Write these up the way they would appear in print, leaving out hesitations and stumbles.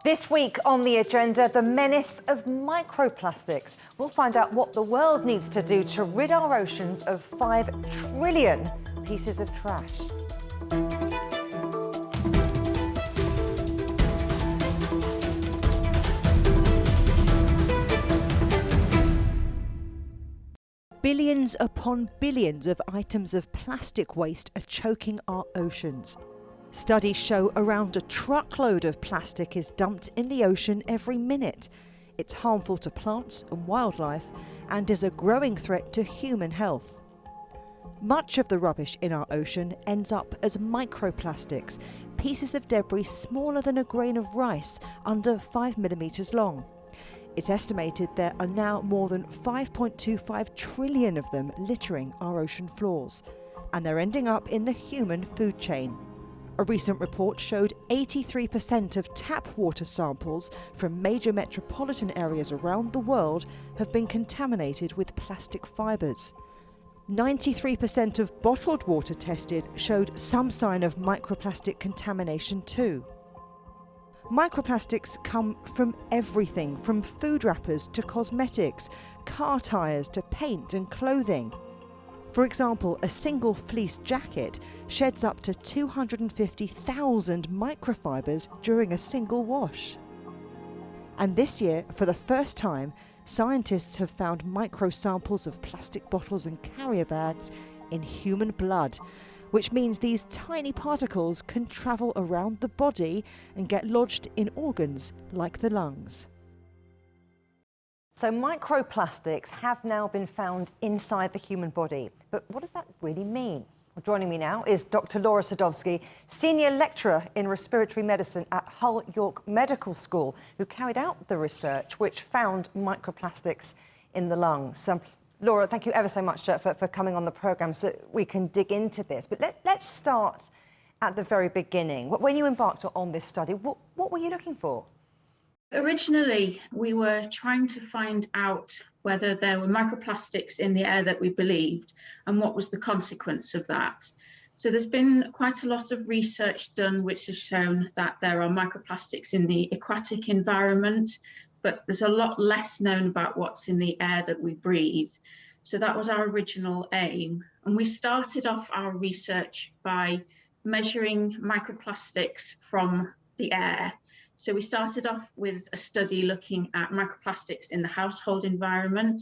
This week on the agenda, the menace of microplastics. We'll find out what the world needs to do to rid our oceans of 5 trillion pieces of trash. Billions upon billions of items of plastic waste are choking our oceans. Studies show around a truckload of plastic is dumped in the ocean every minute. It's harmful to plants and wildlife and is a growing threat to human health. Much of the rubbish in our ocean ends up as microplastics, pieces of debris smaller than a grain of rice, under 5 millimetres long. It's estimated there are now more than 5.25 trillion of them littering our ocean floors, and they're ending up in the human food chain. A recent report showed 83% of tap water samples from major metropolitan areas around the world have been contaminated with plastic fibres. 93% of bottled water tested showed some sign of microplastic contamination too. Microplastics come from everything from food wrappers to cosmetics, car tyres to paint and clothing. For example, a single fleece jacket sheds up to 250,000 microfibres during a single wash. And this year, for the first time, scientists have found microsamples of plastic bottles and carrier bags in human blood, which means these tiny particles can travel around the body and get lodged in organs like the lungs. So microplastics have now been found inside the human body. But what does that really mean? Well, joining me now is Dr Laura Sadofsky, Senior Lecturer in Respiratory Medicine at Hull York Medical School, who carried out the research which found microplastics in the lungs. Laura, thank you ever so much for coming on the programme so we can dig into this. But let's start at the very beginning. When you embarked on this study, what were you looking for? Originally, we were trying to find out whether there were microplastics in the air that we believed and what was the consequence of that. So there's been quite a lot of research done which has shown that there are microplastics in the aquatic environment, but there's a lot less known about what's in the air that we breathe. So that was our original aim. And we started off our research by measuring microplastics from the air. So we started off with a study looking at microplastics in the household environment,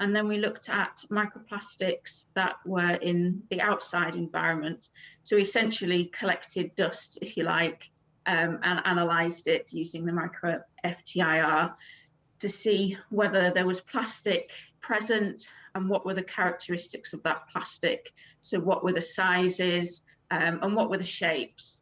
and then we looked at microplastics that were in the outside environment. So we essentially collected dust, if you like, and analysed it using the micro FTIR to see whether there was plastic present and what were the characteristics of that plastic. So what were the sizes and what were the shapes.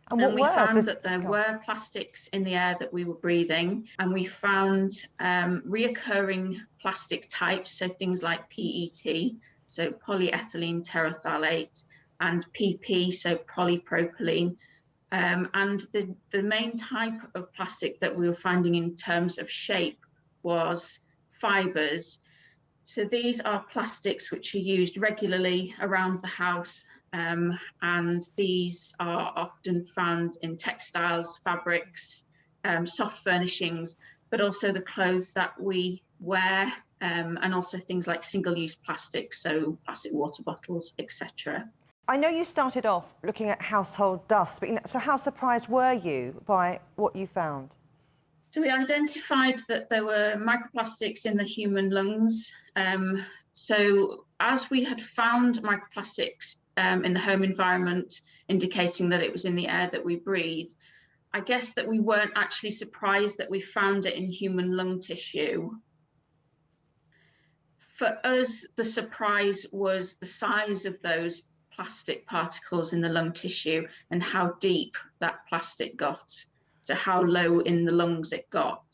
And we found that there were plastics in the air that we were breathing, and we found reoccurring plastic types, so things like PET, so polyethylene terephthalate, and PP, so polypropylene. And the main type of plastic that we were finding in terms of shape was fibres. So these are plastics which are used regularly around the house. And these are often found in textiles, fabrics, soft furnishings, but also the clothes that we wear, and also things like single-use plastics, so plastic water bottles, etc. I know you started off looking at household dust, but so how surprised were you by what you found? So we identified that there were microplastics in the human lungs. So as we had found microplastics in the home environment, indicating that it was in the air that we breathe, I guess that we weren't actually surprised that we found it in human lung tissue. For us, the surprise was the size of those plastic particles in the lung tissue and how deep that plastic got, so how low in the lungs it got.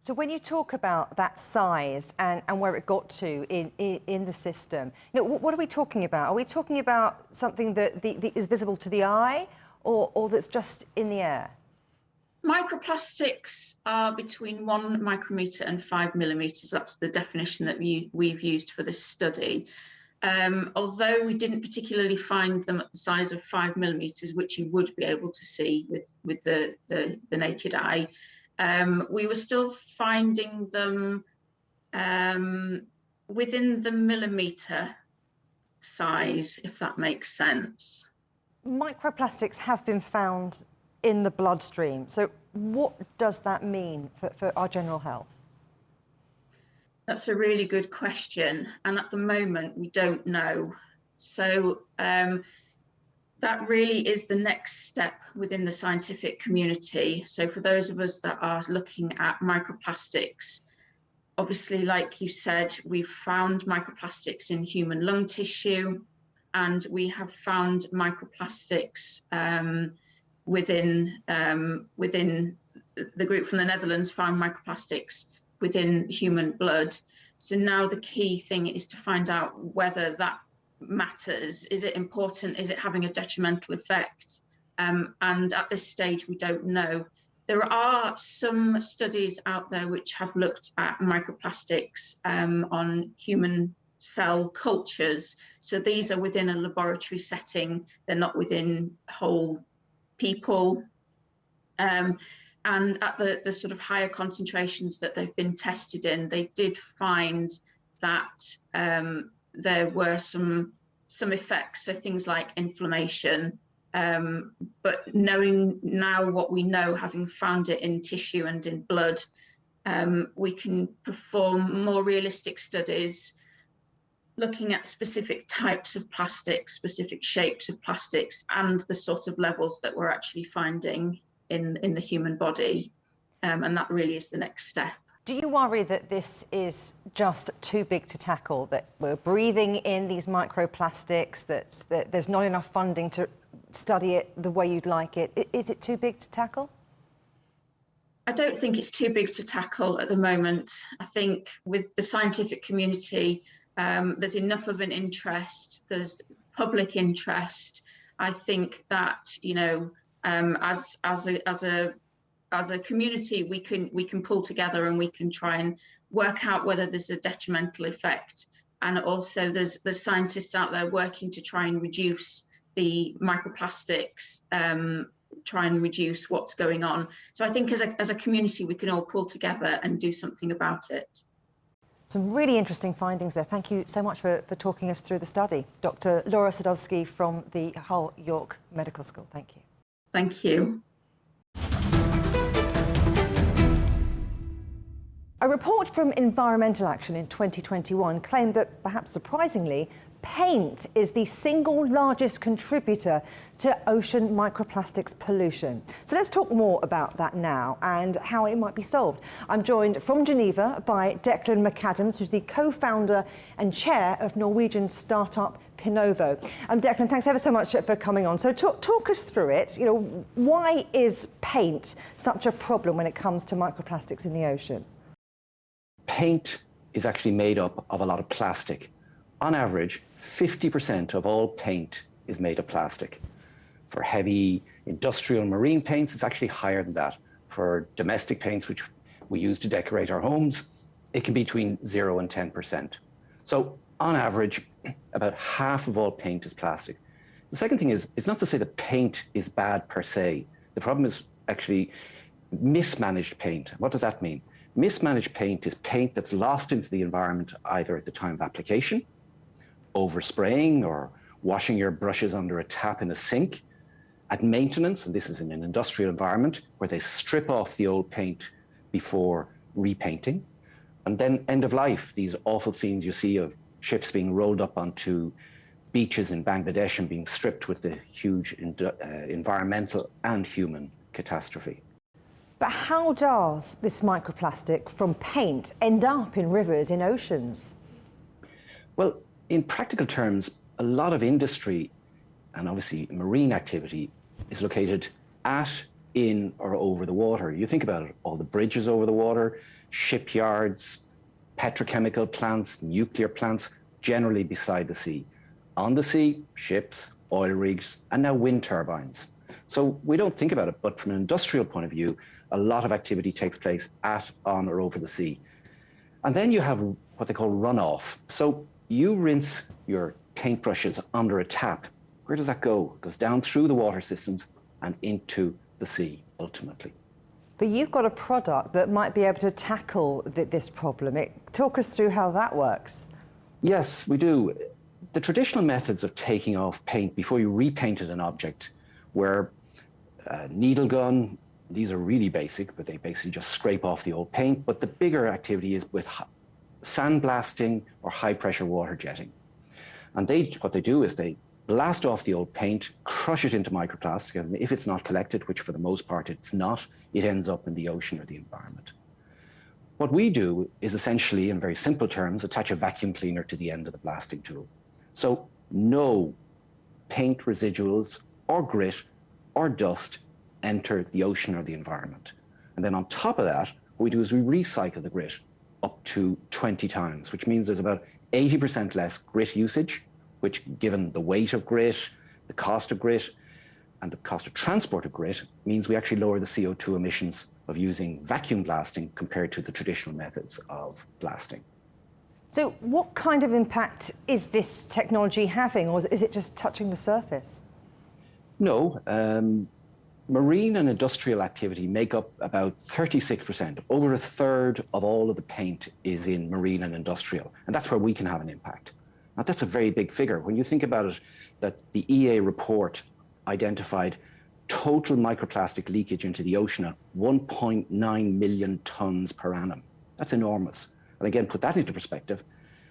So when you talk about that size and where it got to in the system, you know, what are we talking about? Are we talking about something that is visible to the eye or that's just in the air? Microplastics are between 1 micrometre and 5 millimetres. That's the definition that we've used for this study. Although we didn't particularly find them at the size of 5 millimeters, which you would be able to see with the naked eye, we were still finding them within the millimeter size, if that makes sense. Microplastics have been found in the bloodstream. So what does that mean for our general health? That's a really good question. And at the moment, we don't know. So that really is the next step within the scientific community. So for those of us that are looking at microplastics, obviously, like you said, we've found microplastics in human lung tissue, and we have found microplastics within the group from the Netherlands found microplastics within human blood. So now the key thing is to find out whether that matters. Is it important? Is it having a detrimental effect? And at this stage, we don't know. There are some studies out there which have looked at microplastics on human cell cultures. So these are within a laboratory setting. They're not within whole people. And at the sort of higher concentrations that they've been tested in, they did find that there were some effects, so things like inflammation. But knowing now what we know, having found it in tissue and in blood, we can perform more realistic studies looking at specific types of plastics, specific shapes of plastics, and the sort of levels that we're actually finding in the human body. And that really is the next step. Do you worry that this is just too big to tackle, that we're breathing in these microplastics, that there's not enough funding to study it the way you'd like it? Is it too big to tackle? I don't think it's too big to tackle at the moment. I think with the scientific community, there's enough of an interest, there's public interest. I think that, you know, as a community, we can pull together and we can try and work out whether there's a detrimental effect. And also there's scientists out there working to try and reduce the microplastics, try and reduce what's going on. So I think as a community, we can all pull together and do something about it. Some really interesting findings there. Thank you so much for talking us through the study. Dr Laura Sadofsky from the Hull York Medical School. Thank you. Thank you. A report from Environmental Action in 2021 claimed that, perhaps surprisingly, paint is the single largest contributor to ocean microplastics pollution. So let's talk more about that now and how it might be solved. I'm joined from Geneva by Declan McAdams, who's the co-founder and chair of Norwegian startup Pinovo. Declan, thanks ever so much for coming on. So talk us through it. You know, why is paint such a problem when it comes to microplastics in the ocean? Paint is actually made up of a lot of plastic. On average, 50% of all paint is made of plastic. For heavy industrial marine paints, it's actually higher than that. For domestic paints, which we use to decorate our homes, it can be between 0 and 10%. So on average, about half of all paint is plastic. The second thing is, it's not to say that paint is bad per se. The problem is actually mismanaged paint. What does that mean? Mismanaged paint is paint that's lost into the environment either at the time of application, overspraying, or washing your brushes under a tap in a sink, at maintenance, and this is in an industrial environment, where they strip off the old paint before repainting, and then end of life, these awful scenes you see of ships being rolled up onto beaches in Bangladesh and being stripped with the huge environmental and human catastrophe. But how does this microplastic from paint end up in rivers, in oceans? Well, in practical terms, a lot of industry and obviously marine activity is located at, in, or over the water. You think about it, all the bridges over the water, shipyards, petrochemical plants, nuclear plants, generally beside the sea. On the sea, ships, oil rigs, and now wind turbines. So we don't think about it, but from an industrial point of view, a lot of activity takes place at, on, or over the sea. And then you have what they call runoff. So you rinse your paintbrushes under a tap, where does that go? It goes down through the water systems and into the sea, ultimately. But you've got a product that might be able to tackle this problem. Talk us through how that works. Yes, we do. The traditional methods of taking off paint before you repainted an object were needle gun. These are really basic, but they basically just scrape off the old paint. But the bigger activity is with sandblasting or high-pressure water jetting. And what they do is they blast off the old paint, crush it into microplastic, and if it's not collected, which for the most part it's not, it ends up in the ocean or the environment. What we do is essentially, in very simple terms, attach a vacuum cleaner to the end of the blasting tool. So no paint residuals or grit or dust enter the ocean or the environment. And then on top of that, what we do is we recycle the grit up to 20 times, which means there's about 80% less grit usage, which, given the weight of grit, the cost of grit, and the cost of transport of grit, means we actually lower the CO2 emissions of using vacuum blasting compared to the traditional methods of blasting. So what kind of impact is this technology having, or is it just touching the surface? No. Marine and industrial activity make up about 36%. Over a third of all of the paint is in marine and industrial, and that's where we can have an impact. Now, that's a very big figure. When you think about it, that the EA report identified total microplastic leakage into the ocean at 1.9 million tons per annum. That's enormous. And again, put that into perspective,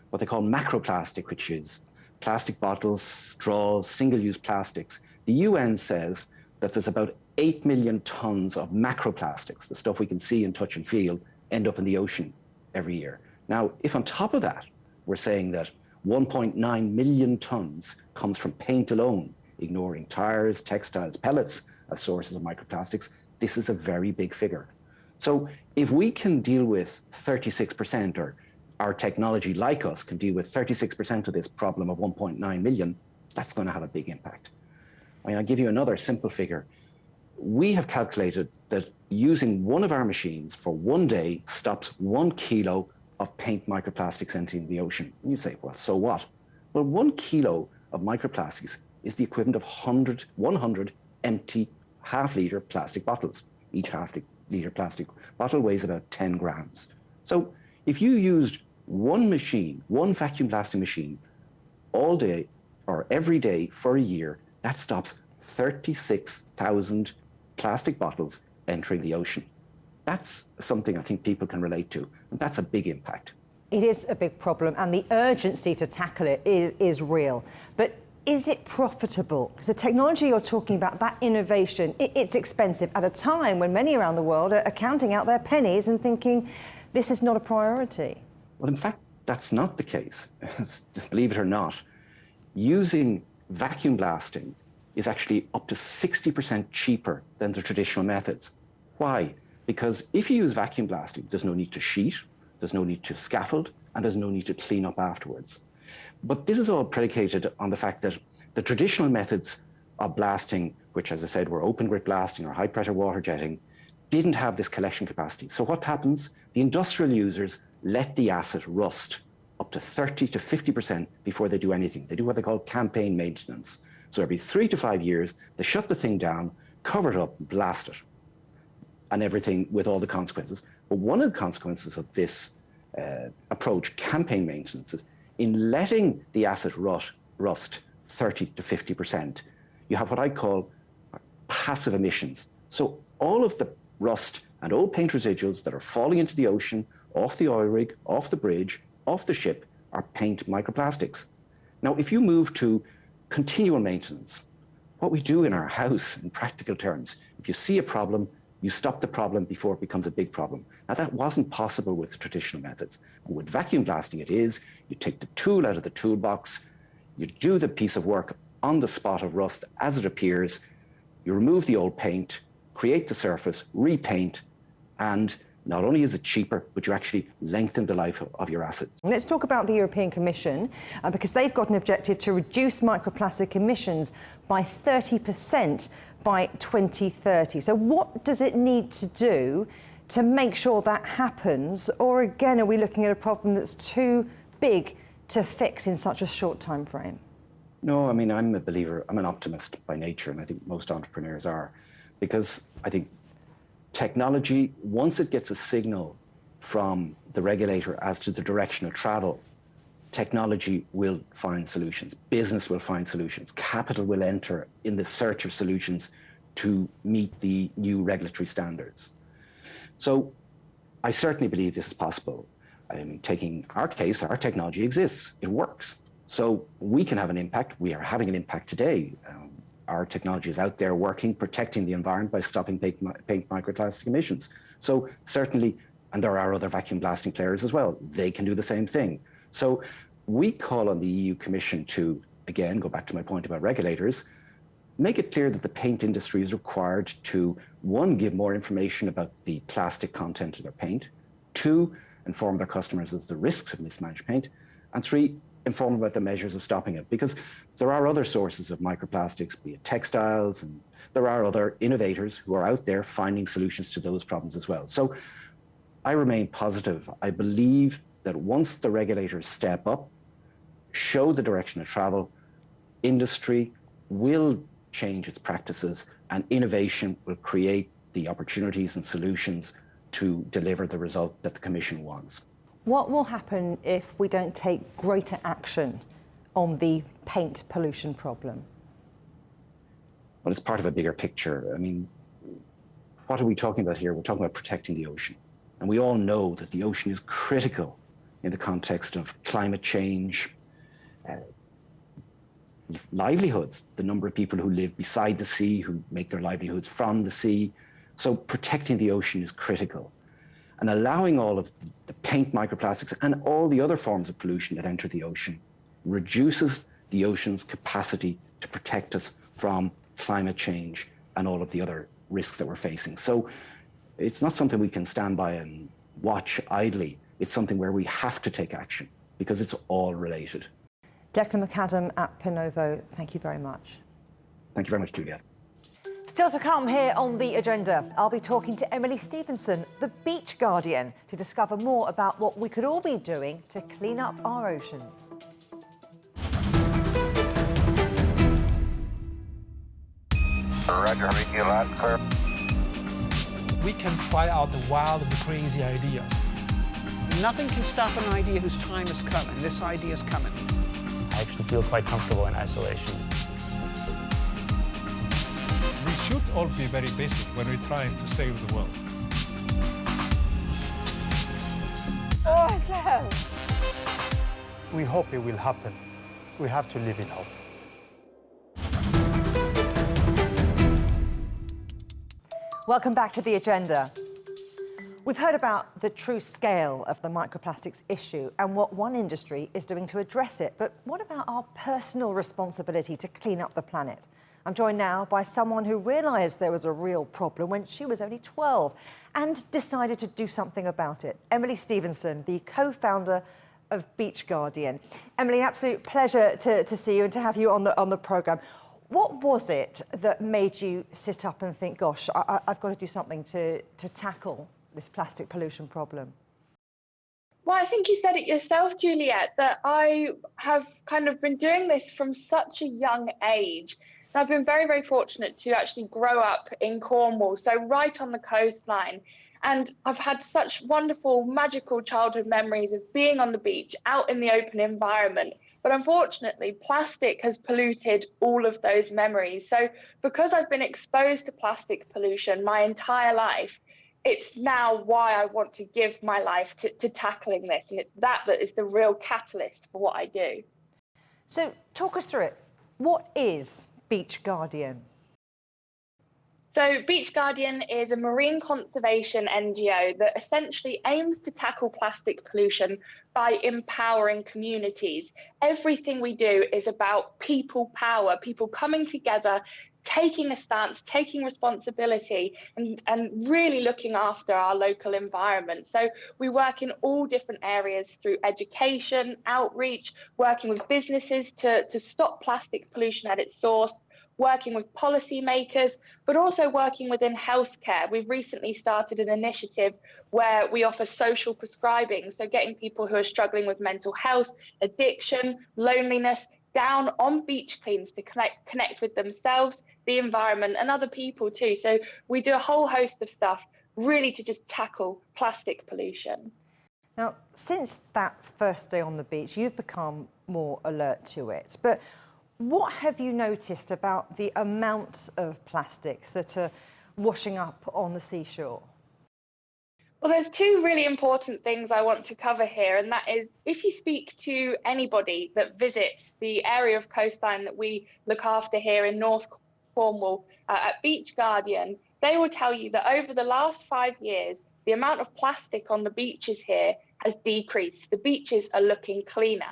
what they call macroplastic, which is plastic bottles, straws, single-use plastics. The UN says that there's about 8 million tons of macroplastics, the stuff we can see and touch and feel, end up in the ocean every year. Now, if on top of that, we're saying that 1.9 million tons comes from paint alone, ignoring tires, textiles, pellets as sources of microplastics, this is a very big figure. So if we can deal with 36%, or our technology like us can deal with 36% of this problem of 1.9 million, that's going to have a big impact. I mean, I'll give you another simple figure. We have calculated that using one of our machines for one day stops 1 kilo of paint microplastics entering the ocean. And you say, well, so what? Well, 1 kilo of microplastics is the equivalent of 100 empty half-litre plastic bottles. Each half-litre plastic bottle weighs about 10 grams. So if you used one machine, one vacuum blasting machine, all day or every day for a year, that stops 36,000 plastic bottles entering the ocean. That's something I think people can relate to, and that's a big impact. It is a big problem, and the urgency to tackle it is real. But is it profitable? Because the technology you're talking about, that innovation, it's expensive at a time when many around the world are counting out their pennies and thinking this is not a priority. Well, in fact, that's not the case. Believe it or not, using vacuum blasting is actually up to 60% cheaper than the traditional methods. Why? Because if you use vacuum blasting, there's no need to sheet, there's no need to scaffold, and there's no need to clean up afterwards. But this is all predicated on the fact that the traditional methods of blasting, which, as I said, were open grit blasting or high pressure water jetting, didn't have this collection capacity. So what happens? The industrial users let the asset rust up to 30 to 50% before they do anything. They do what they call campaign maintenance. So every 3 to 5 years, they shut the thing down, cover it up, blast it, and everything with all the consequences. But one of the consequences of this approach, campaign maintenance, is in letting the asset rust 30 to 50%, you have what I call passive emissions. So all of the rust and old paint residuals that are falling into the ocean, off the oil rig, off the bridge, off the ship, are paint microplastics. Now, if you move to continual maintenance, what we do in our house, in practical terms, if you see a problem, you stop the problem before it becomes a big problem. Now, that wasn't possible with the traditional methods. With vacuum blasting, it is. You take the tool out of the toolbox, you do the piece of work on the spot of rust as it appears, you remove the old paint, create the surface, repaint, and not only is it cheaper, but you actually lengthen the life of your assets. Let's talk about the European Commission, because they've got an objective to reduce microplastic emissions by 30% by 2030. So what does it need to do to make sure that happens? Or again, are we looking at a problem that's too big to fix in such a short time frame? No, I mean, I'm a believer, I'm an optimist by nature, and I think most entrepreneurs are, because I think technology, once it gets a signal from the regulator as to the direction of travel, technology will find solutions, business will find solutions, capital will enter in the search of solutions to meet the new regulatory standards. So I certainly believe this is possible. I mean, taking our case, our technology exists, it works. So we can have an impact. We are having an impact today. Our technology is out there working, protecting the environment by stopping paint microplastic emissions. So certainly, and there are other vacuum blasting players as well, they can do the same thing. So we call on the EU Commission to, again, go back to my point about regulators, make it clear that the paint industry is required to, one, give more information about the plastic content of their paint, two, inform their customers as the risks of mismanaged paint, and three, inform about the measures of stopping it, because there are other sources of microplastics, be it textiles, and there are other innovators who are out there finding solutions to those problems as well. So I remain positive. I believe that once the regulators step up, show the direction of travel, industry will change its practices and innovation will create the opportunities and solutions to deliver the result that the Commission wants. What will happen if we don't take greater action on the paint pollution problem? Well, it's part of a bigger picture. I mean, what are we talking about here? We're talking about protecting the ocean. And we all know that the ocean is critical in the context of climate change, livelihoods, the number of people who live beside the sea, who make their livelihoods from the sea. So protecting the ocean is critical. And allowing all of the paint microplastics and all the other forms of pollution that enter the ocean reduces the ocean's capacity to protect us from climate change and all of the other risks that we're facing. So it's not something we can stand by and watch idly. It's something where we have to take action because it's all related. Declan McAdams at Pinovo, thank you very much. Thank you very much, Juliet. Still to come here on The Agenda, I'll be talking to Emily Stevenson, the beach guardian, to discover more about what we could all be doing to clean up our oceans. Roger, repeat loud, clear. We can try out the wild and crazy ideas. Nothing can stop an idea whose time is coming. This idea is coming. I actually feel quite comfortable in isolation. We should all be very basic when we're trying to save the world. Oh, no. We hope it will happen. We have to live in hope. Welcome back to The Agenda. We've heard about the true scale of the microplastics issue and what one industry is doing to address it. But what about our personal responsibility to clean up the planet? I'm joined now by someone who realised there was a real problem when she was only 12 and decided to do something about it. Emily Stevenson, the co-founder of Beach Guardian. Emily, an absolute pleasure to see you and to have you on the programme. What was it that made you sit up and think, gosh, I've got to do something to tackle this plastic pollution problem? Well, I think you said it yourself, Juliet, that I have kind of been doing this from such a young age. And I've been very, very fortunate to actually grow up in Cornwall, so right on the coastline. And I've had such wonderful, magical childhood memories of being on the beach, out in the open environment. But unfortunately, plastic has polluted all of those memories. So because I've been exposed to plastic pollution my entire life, it's now why I want to give my life to tackling this. And it's that is the real catalyst for what I do. So talk us through it. What is Beach Guardian? So Beach Guardian is a marine conservation NGO that essentially aims to tackle plastic pollution by empowering communities. Everything we do is about people power, people coming together, taking a stance, taking responsibility, and really looking after our local environment. So we work in all different areas through education, outreach, working with businesses to stop plastic pollution at its source, working with policymakers, but also working within healthcare. We've recently started an initiative where we offer social prescribing, so getting people who are struggling with mental health, addiction, loneliness, down on beach cleans to connect with themselves, the environment, and other people too. So we do a whole host of stuff really to just tackle plastic pollution. Now, since that first day on the beach, you've become more alert to it. But what have you noticed about the amount of plastics that are washing up on the seashore? Well, there's two really important things I want to cover here, and that is if you speak to anybody that visits the area of coastline that we look after here in North Cornwall at Beach Guardian, they will tell you that over the last 5 years, the amount of plastic on the beaches here has decreased. The beaches are looking cleaner.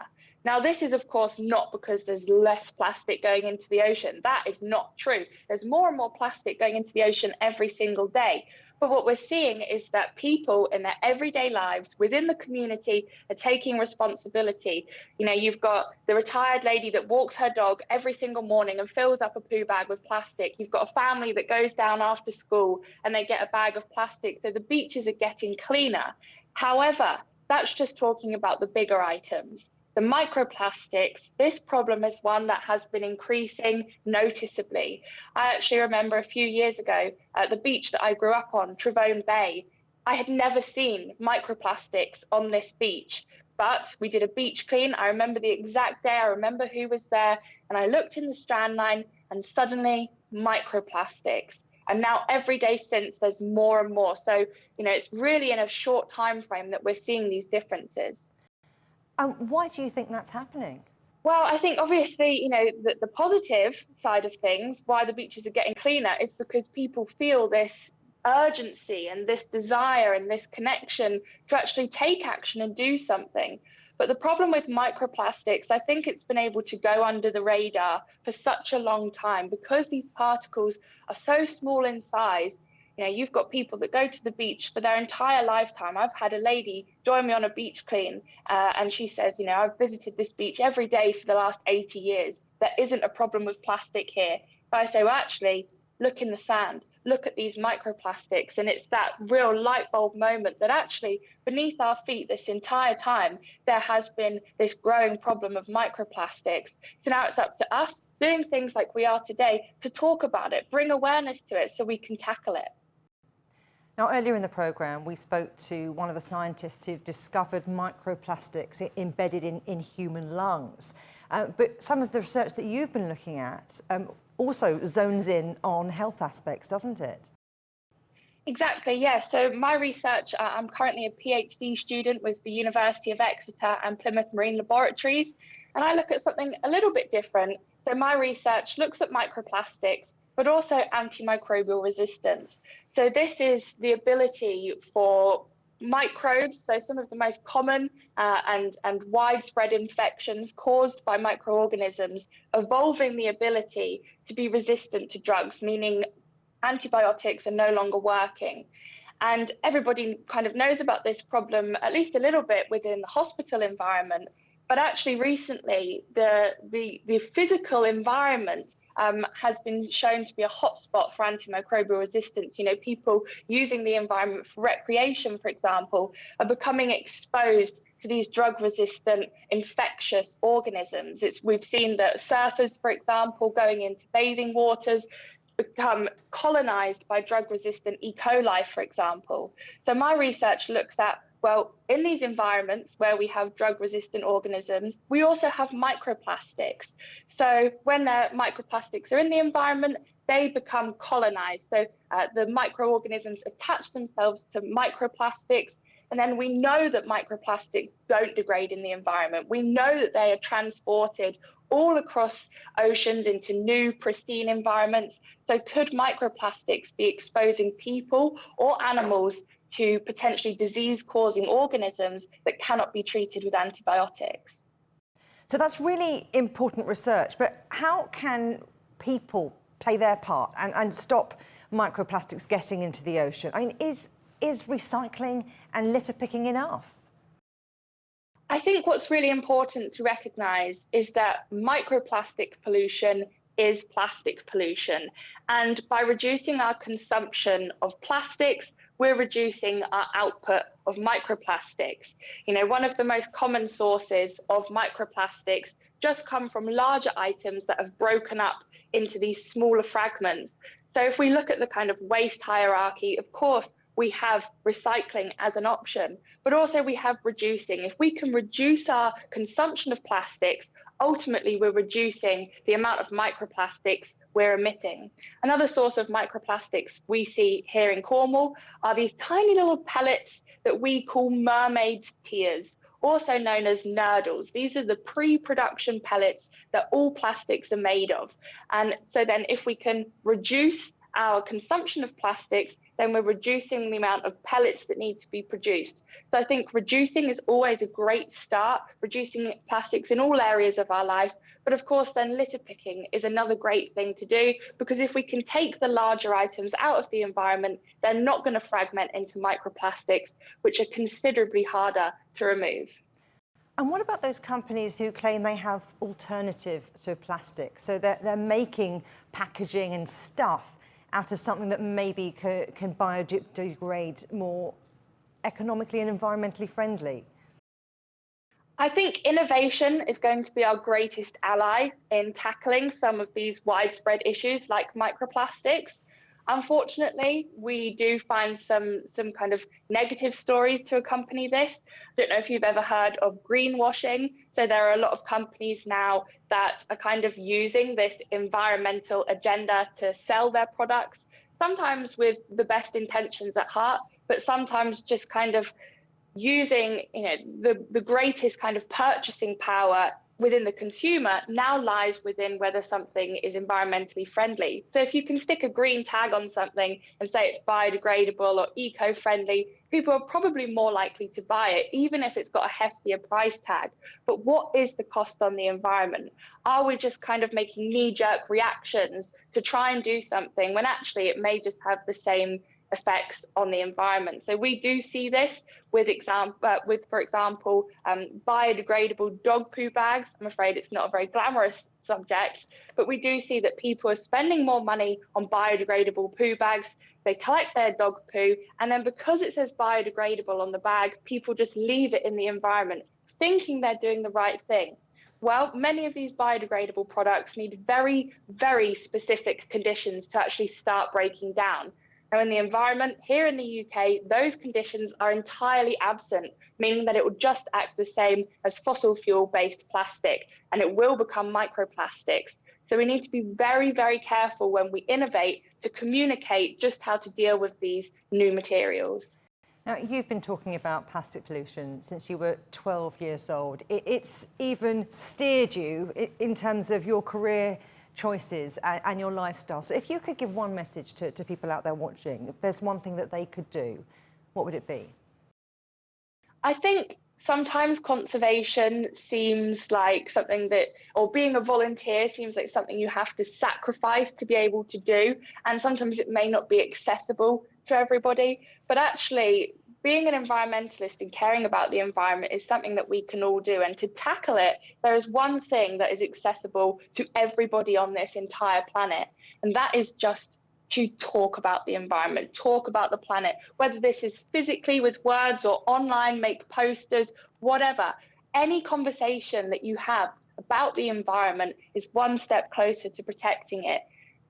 Now, this is, of course, not because there's less plastic going into the ocean. That is not true. There's more and more plastic going into the ocean every single day. But what we're seeing is that people in their everyday lives within the community are taking responsibility. You know, you've got the retired lady that walks her dog every single morning and fills up a poo bag with plastic. You've got a family that goes down after school and they get a bag of plastic. So the beaches are getting cleaner. However, that's just talking about the bigger items. The microplastics, this problem is one that has been increasing noticeably. I actually remember a few years ago at the beach that I grew up on, Trevone Bay, I had never seen microplastics on this beach, but we did a beach clean. I remember the exact day, I remember who was there, and I looked in the strand line and suddenly microplastics. And now every day since, there's more and more. So, you know, it's really in a short time frame that we're seeing these differences. Why do you think that's happening? Well, I think obviously, you know, the positive side of things, why the beaches are getting cleaner, is because people feel this urgency and this desire and this connection to actually take action and do something. But the problem with microplastics, I think it's been able to go under the radar for such a long time because these particles are so small in size. You know, you've got people that go to the beach for their entire lifetime. I've had a lady join me on a beach clean and she says, you know, I've visited this beach every day for the last 80 years. There isn't a problem with plastic here. But I say, well, actually, look in the sand, look at these microplastics. And it's that real light bulb moment that actually beneath our feet this entire time, there has been this growing problem of microplastics. So now it's up to us doing things like we are today to talk about it, bring awareness to it so we can tackle it. Now, earlier in the programme, we spoke to one of the scientists who've discovered microplastics embedded in human lungs. But some of the research that you've been looking at also zones in on health aspects, doesn't it? Exactly, yes. So my research, I'm currently a PhD student with the University of Exeter and Plymouth Marine Laboratories, and I look at something a little bit different. So my research looks at microplastics, but also antimicrobial resistance. So this is the ability for microbes, so some of the most common and widespread infections caused by microorganisms, evolving the ability to be resistant to drugs, meaning antibiotics are no longer working. And everybody kind of knows about this problem, at least a little bit within the hospital environment. But actually recently, the physical environment has been shown to be a hotspot for antimicrobial resistance. You know, people using the environment for recreation, for example, are becoming exposed to these drug-resistant infectious organisms. We've seen that surfers, for example, going into bathing waters, become colonized by drug-resistant E. coli, for example. So my research looks at, well, in these environments where we have drug-resistant organisms, we also have microplastics. So when the microplastics are in the environment, they become colonized. So the microorganisms attach themselves to microplastics. And then we know that microplastics don't degrade in the environment. We know that they are transported all across oceans into new, pristine environments. So could microplastics be exposing people or animals to potentially disease-causing organisms that cannot be treated with antibiotics? So that's really important research, but how can people play their part and stop microplastics getting into the ocean? I mean, is recycling and litter picking enough? I think what's really important to recognise is that microplastic pollution is plastic pollution. And by reducing our consumption of plastics, we're reducing our output of microplastics. You know, one of the most common sources of microplastics just come from larger items that have broken up into these smaller fragments. So if we look at the kind of waste hierarchy, of course, we have recycling as an option, but also we have reducing. If we can reduce our consumption of plastics, ultimately we're reducing the amount of microplastics we're emitting. Another source of microplastics we see here in Cornwall are these tiny little pellets that we call mermaid's tears, also known as nurdles. These are the pre-production pellets that all plastics are made of. And so then if we can reduce our consumption of plastics, then we're reducing the amount of pellets that need to be produced. So I think reducing is always a great start, reducing plastics in all areas of our life. But of course, then litter picking is another great thing to do, because if we can take the larger items out of the environment, they're not going to fragment into microplastics, which are considerably harder to remove. And what about those companies who claim they have alternative to plastic? So they're making packaging and stuff out of something that maybe can biodegrade more economically and environmentally friendly? I think innovation is going to be our greatest ally in tackling some of these widespread issues like microplastics. Unfortunately, we do find some kind of negative stories to accompany this. I don't know if you've ever heard of greenwashing. So there are a lot of companies now that are kind of using this environmental agenda to sell their products, sometimes with the best intentions at heart, but sometimes just kind of using, you know, the greatest kind of purchasing power within the consumer now lies within whether something is environmentally friendly. So if you can stick a green tag on something and say it's biodegradable or eco-friendly, people are probably more likely to buy it, even if it's got a heftier price tag. But what is the cost on the environment? Are we just kind of making knee-jerk reactions to try and do something when actually it may just have the same effects on the environment? So we do see this with, for example, biodegradable dog poo bags. I'm afraid it's not a very glamorous subject, but we do see that people are spending more money on biodegradable poo bags. They collect their dog poo, and then because it says biodegradable on the bag, people just leave it in the environment, thinking they're doing the right thing. Well, many of these biodegradable products need very, very specific conditions to actually start breaking down. Now, in the environment here in the UK, those conditions are entirely absent, meaning that it will just act the same as fossil fuel-based plastic, and it will become microplastics. So we need to be very, very careful when we innovate to communicate just how to deal with these new materials. Now, you've been talking about plastic pollution since you were 12 years old. It's even steered you in terms of your career choices and your lifestyle. So if you could give one message to people out there watching, if there's one thing that they could do, what would it be? I think sometimes conservation seems like something that, or being a volunteer seems like something you have to sacrifice to be able to do. And sometimes it may not be accessible to everybody, but actually being an environmentalist and caring about the environment is something that we can all do. And to tackle it, there is one thing that is accessible to everybody on this entire planet, and that is just to talk about the environment, talk about the planet, whether this is physically with words or online, make posters, whatever. Any conversation that you have about the environment is one step closer to protecting it.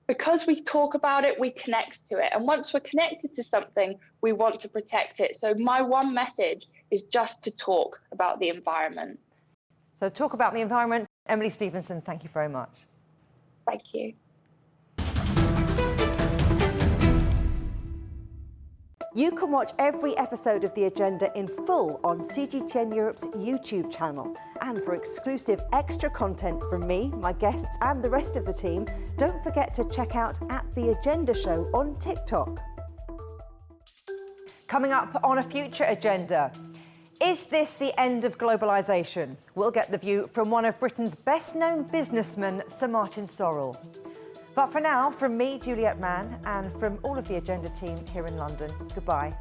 Because we talk about it, we connect to it. And once we're connected to something, we want to protect it. So my one message is just to talk about the environment. So talk about the environment. Emily Stevenson, thank you very much. Thank you. You can watch every episode of The Agenda in full on CGTN Europe's YouTube channel. And for exclusive extra content from me, my guests and the rest of the team, don't forget to check out The Agenda Show on TikTok. Coming up on a future agenda, is this the end of globalisation? We'll get the view from one of Britain's best-known businessmen, Sir Martin Sorrell. But for now, from me, Juliet Mann, and from all of the Agenda team here in London, goodbye.